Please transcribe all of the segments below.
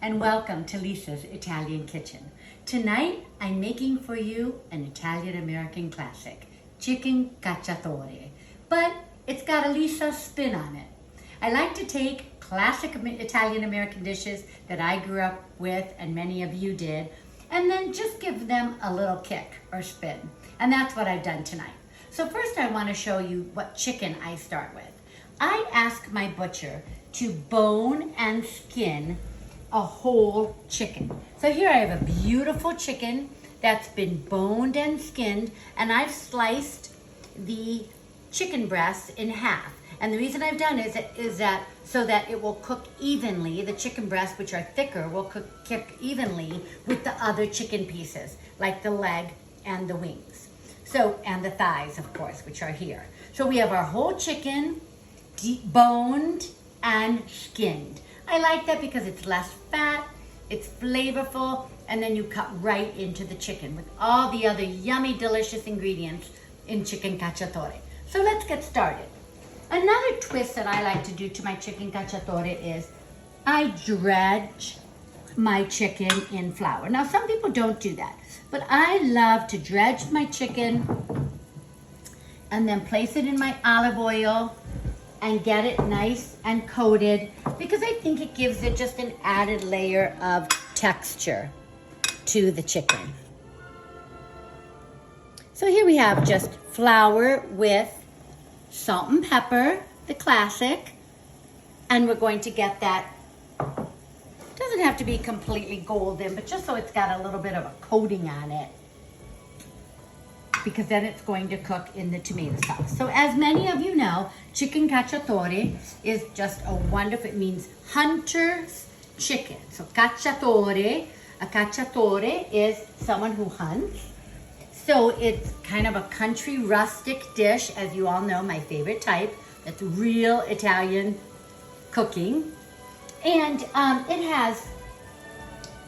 and welcome to Lisa's Italian Kitchen. Tonight, I'm making for you an Italian-American classic, chicken cacciatore, but it's got a Lisa spin on it. I like to take classic Italian-American dishes that I grew up with, and many of you did, and then just give them a little kick or spin. And that's what I've done tonight. So first I want to show you what chicken I start with. I ask my butcher to bone and skin a whole chicken. So here I have a beautiful chicken that's been boned and skinned, and I've sliced the chicken breasts in half. And the reason I've done is that so that it will cook evenly. The chicken breasts, which are thicker, will cook evenly with the other chicken pieces, like the leg and the wings. So, and the thighs, of course, which are here. So we have our whole chicken boned and skinned. I like that because it's less fat, it's flavorful, and then you cut right into the chicken with all the other yummy, delicious ingredients in chicken cacciatore. So let's get started. Another twist that I like to do to my chicken cacciatore is I dredge my chicken in flour. Now, some people don't do that, but I love to dredge my chicken and then place it in my olive oil and get it nice and coated because I think it gives it just an added layer of texture to the chicken. So here we have just flour with salt and pepper, the classic, and we're going to get that, doesn't have to be completely golden, but just so it's got a little bit of a coating on it, because then it's going to cook in the tomato sauce. So as many of you know, chicken cacciatore is just a wonderful, it means hunter's chicken. So cacciatore, a cacciatore is someone who hunts. So it's kind of a country rustic dish, as you all know, my favorite type. That's real Italian cooking. And it has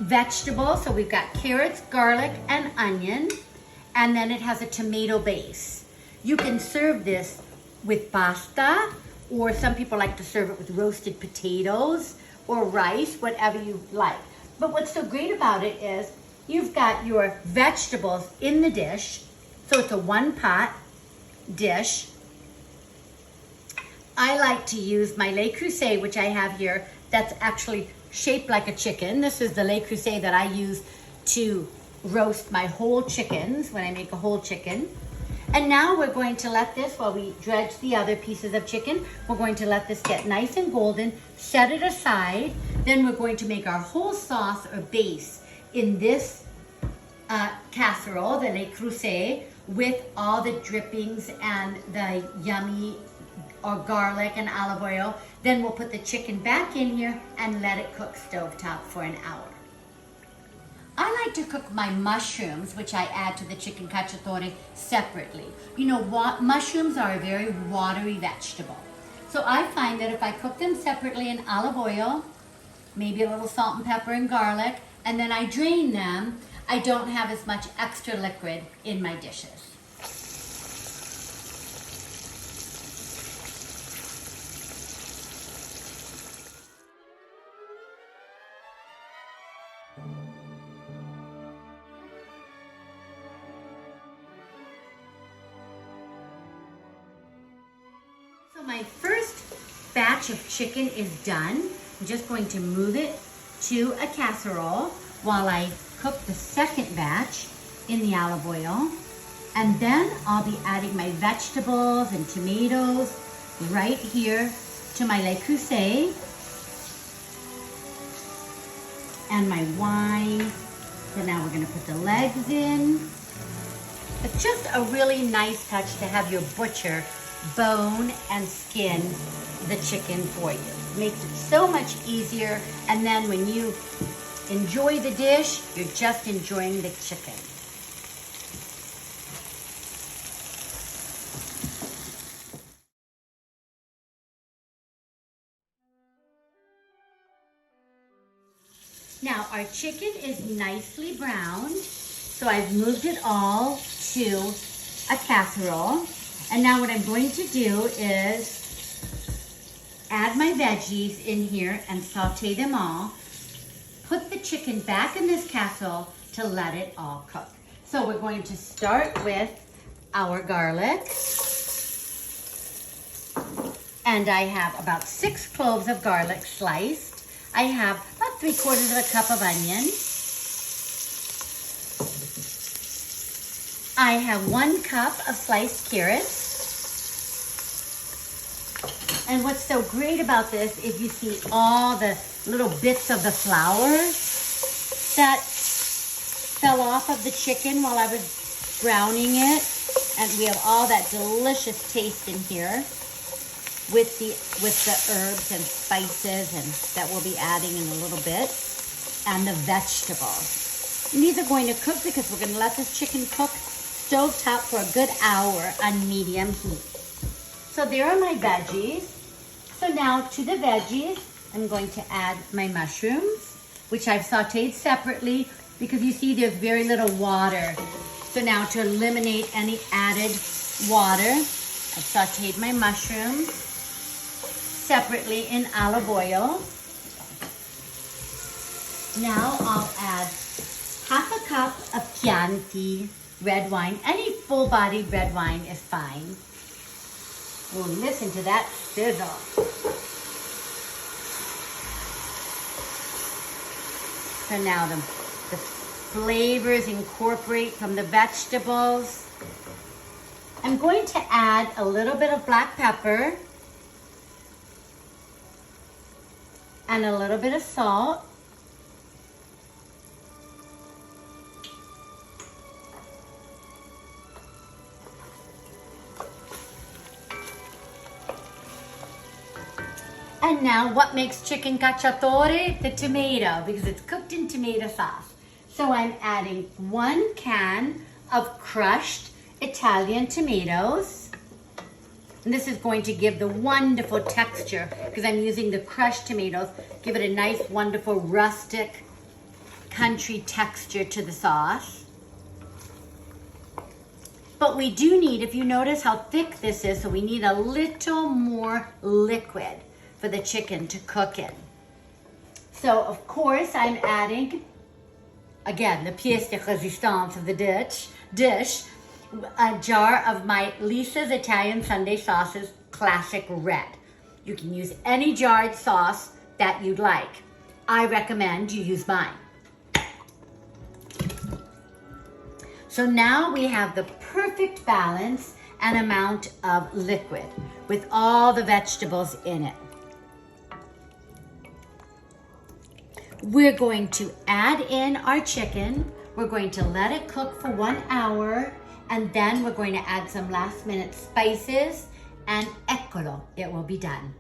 vegetables. So we've got carrots, garlic, and onion. And then it has a tomato base. You can serve this with pasta, or some people like to serve it with roasted potatoes or rice, whatever you like. But what's so great about it is you've got your vegetables in the dish. So it's a one pot dish. I like to use my Le Creuset, which I have here, that's actually shaped like a chicken. This is the Le Creuset that I use to roast my whole chickens when I make a whole chicken. And now we're going to let this, while we dredge the other pieces of chicken, we're going to let this get nice and golden, set it aside. Then we're going to make our whole sauce or base in this casserole, the Le Creuset, with all the drippings and the yummy or garlic and olive oil. Then we'll put the chicken back in here and let it cook stovetop for an hour. I like to cook my mushrooms, which I add to the chicken cacciatore, separately. You know what? Mushrooms are a very watery vegetable. So I find that if I cook them separately in olive oil, maybe a little salt and pepper and garlic, and then I drain them, I don't have as much extra liquid in my dishes. So my first batch of chicken is done. I'm just going to move it to a casserole while I cook the second batch in the olive oil. And then I'll be adding my vegetables and tomatoes right here to my Le Creuset and my wine. So now we're gonna put the legs in. It's just a really nice touch to have your butcher bone and skin the chicken for you. It makes it so much easier, and then when you enjoy the dish, you're just enjoying the chicken. Now our chicken is nicely browned, so I've moved it all to a casserole. And now what I'm going to do is add my veggies in here and saute them all. put the chicken back in this casserole to let it all cook. So we're going to start with our garlic. And I have about 6 cloves of garlic sliced. I have about 3/4 of a cup of onion. I have 1 cup of sliced carrots. And what's so great about this is you see all the little bits of the flour that fell off of the chicken while I was browning it. And we have all that delicious taste in here with the herbs and spices and that we'll be adding in a little bit, and the vegetables. And these are going to cook because we're going to let this chicken cook stovetop for a good hour on medium heat. So there are my veggies. So now to the veggies, I'm going to add my mushrooms, which I've sauteed separately because you see there's very little water. So now to eliminate any added water, I've sauteed my mushrooms separately in olive oil. Now I'll add 1/2 cup of Chianti red wine. Any full-bodied red wine is fine. Oh, listen to that sizzle. So now the flavors incorporate from the vegetables. I'm going to add a little bit of black pepper and a little bit of salt. And now what makes chicken cacciatore? The tomato, because it's cooked in tomato sauce. So I'm adding 1 can of crushed Italian tomatoes. And this is going to give the wonderful texture because I'm using the crushed tomatoes. Give it a nice, wonderful, rustic, country texture to the sauce. But we do need, if you notice how thick this is, so we need a little more liquid for the chicken to cook in. So of course I'm adding, again, the pièce de résistance of the dish, a jar of my Lisa's Italian Sunday Sauces Classic Red. You can use any jarred sauce that you'd like. I recommend you use mine. So now we have the perfect balance and amount of liquid with all the vegetables in it. We're going to add in our chicken. We're going to let it cook for 1 hour, and then we're going to add some last minute spices, and eccolo, it will be done.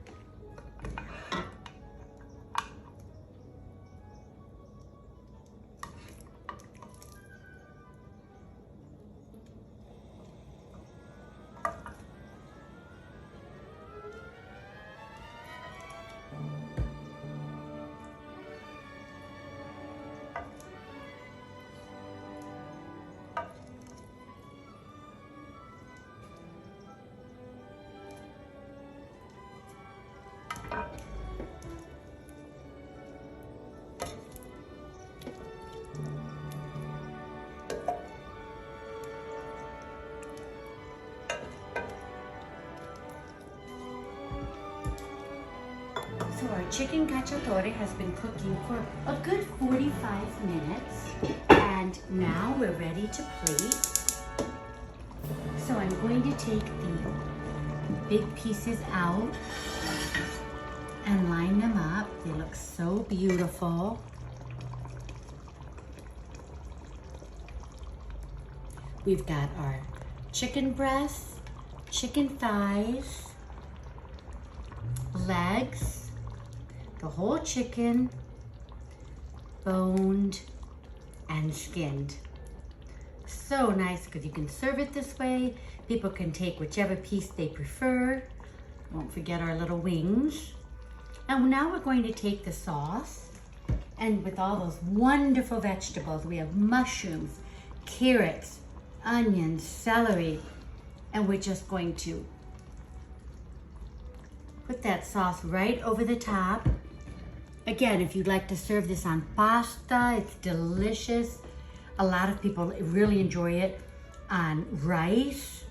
So our chicken cacciatore has been cooking for a good 45 minutes, and now we're ready to plate. So I'm going to take the big pieces out and line them up. They look so beautiful. We've got our chicken breasts, chicken thighs, legs, the whole chicken, boned and skinned. So nice because you can serve it this way. People can take whichever piece they prefer. Won't forget our little wings. And now we're going to take the sauce, and with all those wonderful vegetables, we have mushrooms, carrots, onions, celery, and we're just going to put that sauce right over the top. Again, if you'd like to serve this on pasta, it's delicious. A lot of people really enjoy it on rice,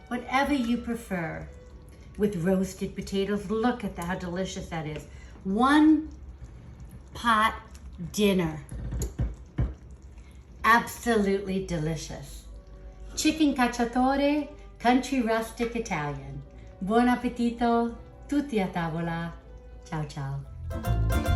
whatever you prefer. With roasted potatoes, look at how delicious that is. One pot dinner. Absolutely delicious. Chicken cacciatore, country rustic Italian. Buon appetito, tutti a tavola. Ciao ciao.